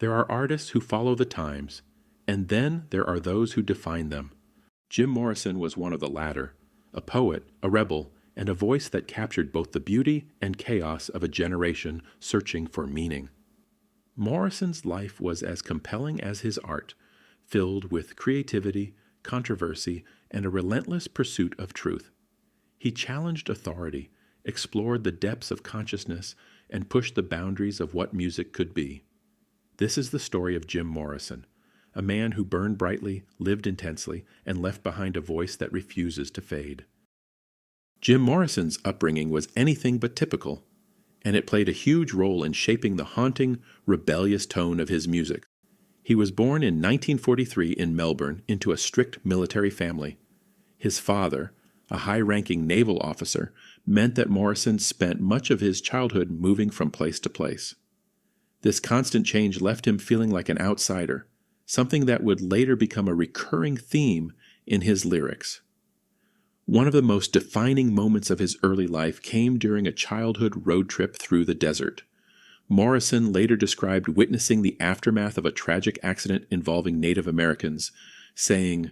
There are artists who follow the times, and then there are those who define them. Jim Morrison was one of the latter, a poet, a rebel, and a voice that captured both the beauty and chaos of a generation searching for meaning. Morrison's life was as compelling as his art, filled with creativity, controversy, and a relentless pursuit of truth. He challenged authority, explored the depths of consciousness, and pushed the boundaries of what music could be. This is the story of Jim Morrison, a man who burned brightly, lived intensely, and left behind a voice that refuses to fade. Jim Morrison's upbringing was anything but typical, and it played a huge role in shaping the haunting, rebellious tone of his music. He was born in 1943 in Melbourne into a strict military family. His father, a high-ranking naval officer, meant that Morrison spent much of his childhood moving from place to place. This constant change left him feeling like an outsider, something that would later become a recurring theme in his lyrics. One of the most defining moments of his early life came during a childhood road trip through the desert. Morrison later described witnessing the aftermath of a tragic accident involving Native Americans, saying,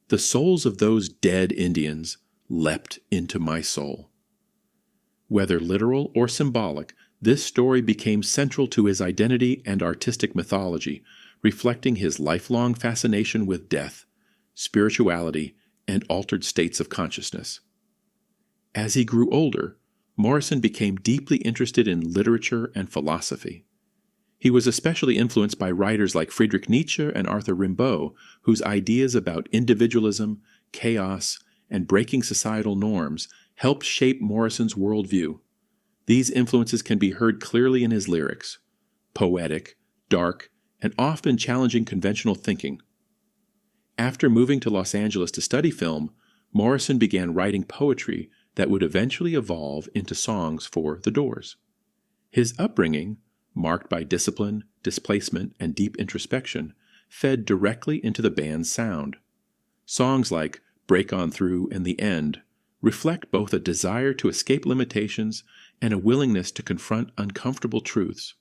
"The souls of those dead Indians leapt into my soul." Whether literal or symbolic, this story became central to his identity and artistic mythology, reflecting his lifelong fascination with death, spirituality, and altered states of consciousness. As he grew older, Morrison became deeply interested in literature and philosophy. He was especially influenced by writers like Friedrich Nietzsche and Arthur Rimbaud, whose ideas about individualism, chaos, and breaking societal norms helped shape Morrison's worldview. These influences can be heard clearly in his lyrics: poetic, dark, and often challenging conventional thinking. After moving to Los Angeles to study film, Morrison began writing poetry that would eventually evolve into songs for The Doors. His upbringing, marked by discipline, displacement, and deep introspection, fed directly into the band's sound. Songs like Break On Through and The End reflect both a desire to escape limitations and a willingness to confront uncomfortable truths.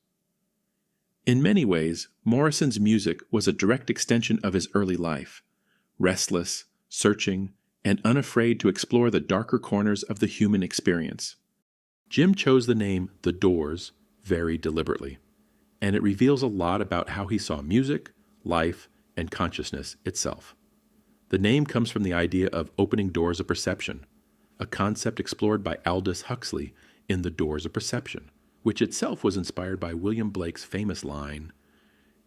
In many ways, Morrison's music was a direct extension of his early life, restless, searching, and unafraid to explore the darker corners of the human experience. Jim chose the name The Doors very deliberately, and it reveals a lot about how he saw music, life, and consciousness itself. The name comes from the idea of opening doors of perception, a concept explored by Aldous Huxley in The Doors of Perception, which itself was inspired by William Blake's famous line,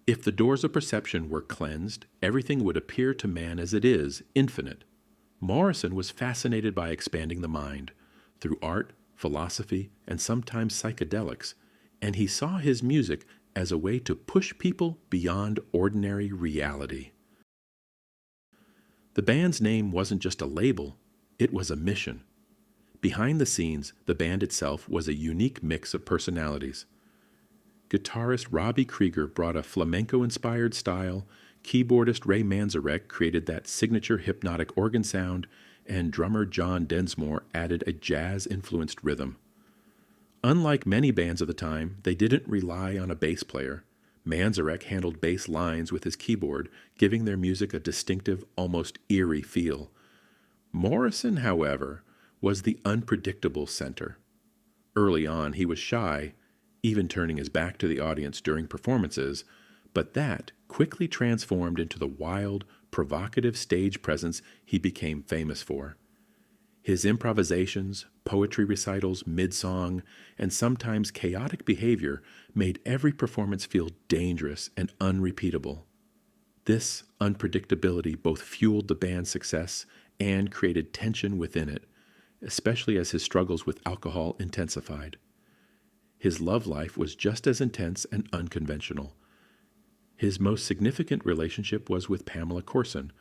"If the doors of perception were cleansed, everything would appear to man as it is, infinite." Morrison was fascinated by expanding the mind, through art, philosophy, and sometimes psychedelics, and he saw his music as a way to push people beyond ordinary reality. The band's name wasn't just a label, it was a mission. Behind the scenes, the band itself was a unique mix of personalities. Guitarist Robbie Krieger brought a flamenco-inspired style, keyboardist Ray Manzarek created that signature hypnotic organ sound, and drummer John Densmore added a jazz-influenced rhythm. Unlike many bands of the time, they didn't rely on a bass player. Manzarek handled bass lines with his keyboard, giving their music a distinctive, almost eerie feel. Morrison, however, was the unpredictable center. Early on, he was shy, even turning his back to the audience during performances, but that quickly transformed into the wild, provocative stage presence he became famous for. His improvisations, poetry recitals, mid-song, and sometimes chaotic behavior made every performance feel dangerous and unrepeatable. This unpredictability both fueled the band's success and created tension within it, especially as his struggles with alcohol intensified. His love life was just as intense and unconventional. His most significant relationship was with Pamela Courson,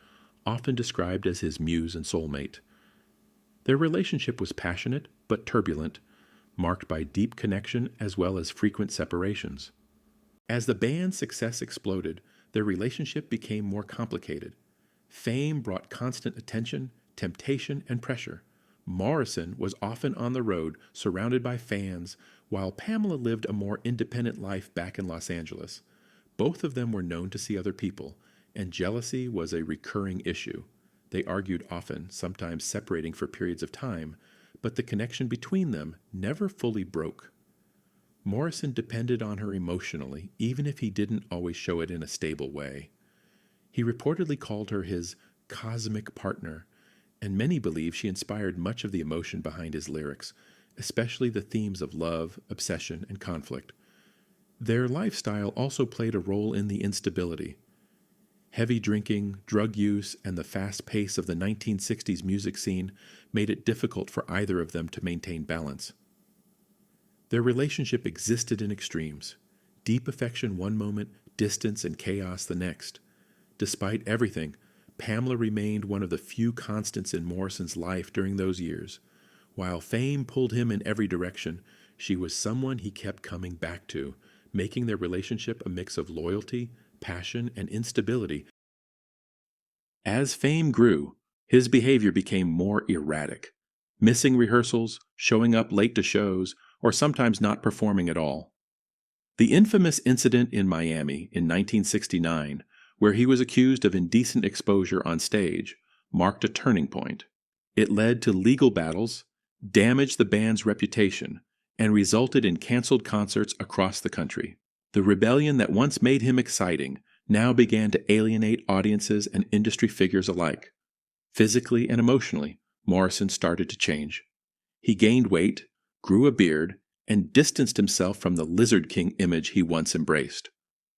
often described as his muse and soulmate. Their relationship was passionate but turbulent, marked by deep connection as well as frequent separations. As the band's success exploded, their relationship became more complicated. Fame brought constant attention, temptation, and pressure. Morrison was often on the road, surrounded by fans, while Pamela lived a more independent life back in Los Angeles. Both of them were known to see other people, and jealousy was a recurring issue. They argued often, sometimes separating for periods of time, but the connection between them never fully broke. Morrison depended on her emotionally, even if he didn't always show it in a stable way. He reportedly called her his cosmic partner, and many believe she inspired much of the emotion behind his lyrics, especially the themes of love, obsession, and conflict. Their lifestyle also played a role in the instability. Heavy drinking, drug use, and the fast pace of the 1960s music scene made it difficult for either of them to maintain balance. Their relationship existed in extremes: deep affection one moment, distance and chaos the next. Despite everything, Pamela remained one of the few constants in Morrison's life during those years. While fame pulled him in every direction, she was someone he kept coming back to, making their relationship a mix of loyalty, passion, and instability. As fame grew, his behavior became more erratic, missing rehearsals, showing up late to shows, or sometimes not performing at all. The infamous incident in Miami in 1969, where he was accused of indecent exposure on stage, marked a turning point. It led to legal battles, damaged the band's reputation, and resulted in canceled concerts across the country. The rebellion that once made him exciting now began to alienate audiences and industry figures alike. Physically and emotionally, Morrison started to change. He gained weight, grew a beard, and distanced himself from the Lizard King image he once embraced.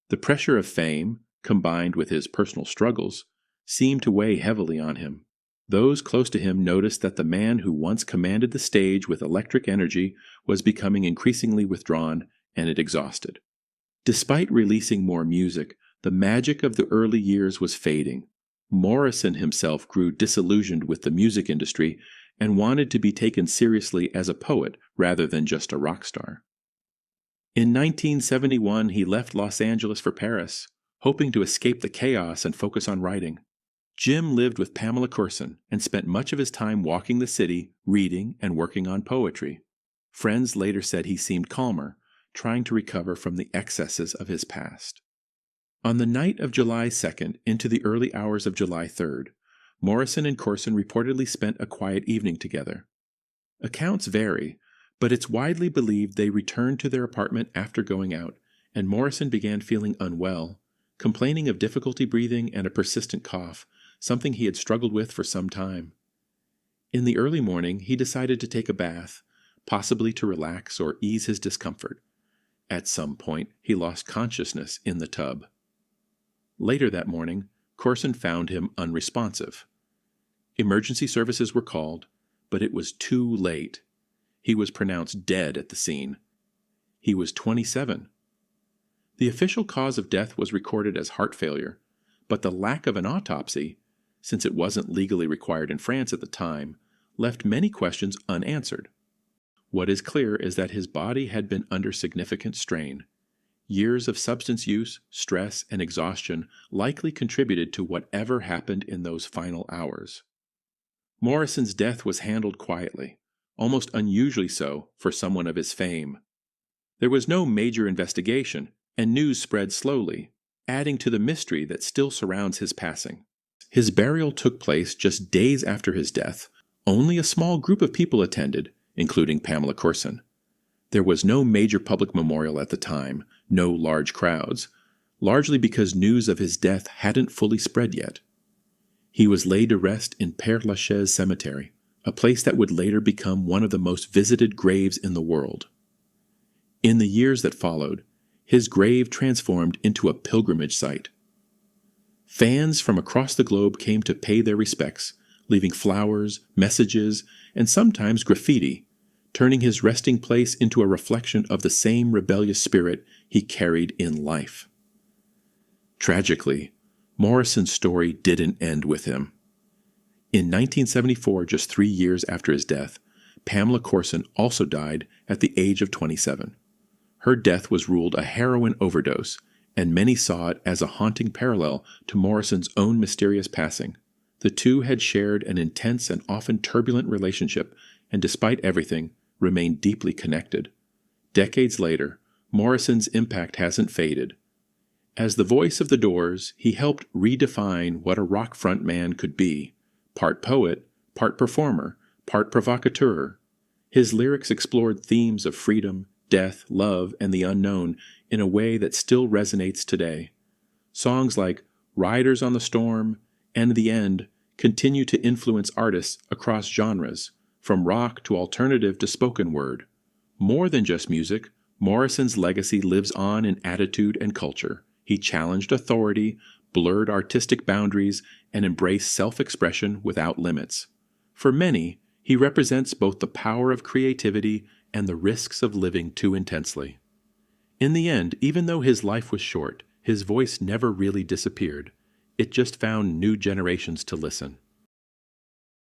The pressure of fame, combined with his personal struggles, seemed to weigh heavily on him. Those close to him noticed that the man who once commanded the stage with electric energy was becoming increasingly withdrawn and exhausted. Despite releasing more music, the magic of the early years was fading. Morrison himself grew disillusioned with the music industry and wanted to be taken seriously as a poet rather than just a rock star. In 1971, he left Los Angeles for Paris, hoping to escape the chaos and focus on writing. Jim lived with Pamela Courson and spent much of his time walking the city, reading, and working on poetry. Friends later said he seemed calmer, trying to recover from the excesses of his past. On the night of July 2nd into the early hours of July 3rd, Morrison and Courson reportedly spent a quiet evening together. Accounts vary, but it's widely believed they returned to their apartment after going out, and Morrison began feeling unwell, complaining of difficulty breathing and a persistent cough, something he had struggled with for some time. In the early morning, he decided to take a bath, possibly to relax or ease his discomfort. At some point, he lost consciousness in the tub. Later that morning, Courson found him unresponsive. Emergency services were called, but it was too late. He was pronounced dead at the scene. He was 27. The official cause of death was recorded as heart failure, but the lack of an autopsy, since it wasn't legally required in France at the time, left many questions unanswered. What is clear is that his body had been under significant strain. Years of substance use, stress, and exhaustion likely contributed to whatever happened in those final hours. Morrison's death was handled quietly, almost unusually so for someone of his fame. There was no major investigation, and news spread slowly, adding to the mystery that still surrounds his passing. His burial took place just days after his death. Only a small group of people attended, including Pamela Courson. There was no major public memorial at the time, no large crowds, largely because news of his death hadn't fully spread yet. He was laid to rest in Père Lachaise Cemetery, a place that would later become one of the most visited graves in the world. In the years that followed, his grave transformed into a pilgrimage site. Fans from across the globe came to pay their respects, leaving flowers, messages, and sometimes graffiti, turning his resting place into a reflection of the same rebellious spirit he carried in life. Tragically, Morrison's story didn't end with him. In 1974, just 3 years after his death, Pamela Courson also died at the age of 27. Her death was ruled a heroin overdose, and many saw it as a haunting parallel to Morrison's own mysterious passing. The two had shared an intense and often turbulent relationship, and despite everything, remained deeply connected. Decades later, Morrison's impact hasn't faded. As the voice of the Doors, he helped redefine what a rock frontman could be: part poet, part performer, part provocateur. His lyrics explored themes of freedom, death, love, and the unknown in a way that still resonates today. Songs like Riders on the Storm and The End continue to influence artists across genres, from rock to alternative to spoken word. More than just music, Morrison's legacy lives on in attitude and culture. He challenged authority, blurred artistic boundaries, and embraced self-expression without limits. For many, he represents both the power of creativity and the risks of living too intensely. In the end, even though his life was short, his voice never really disappeared. It just found new generations to listen.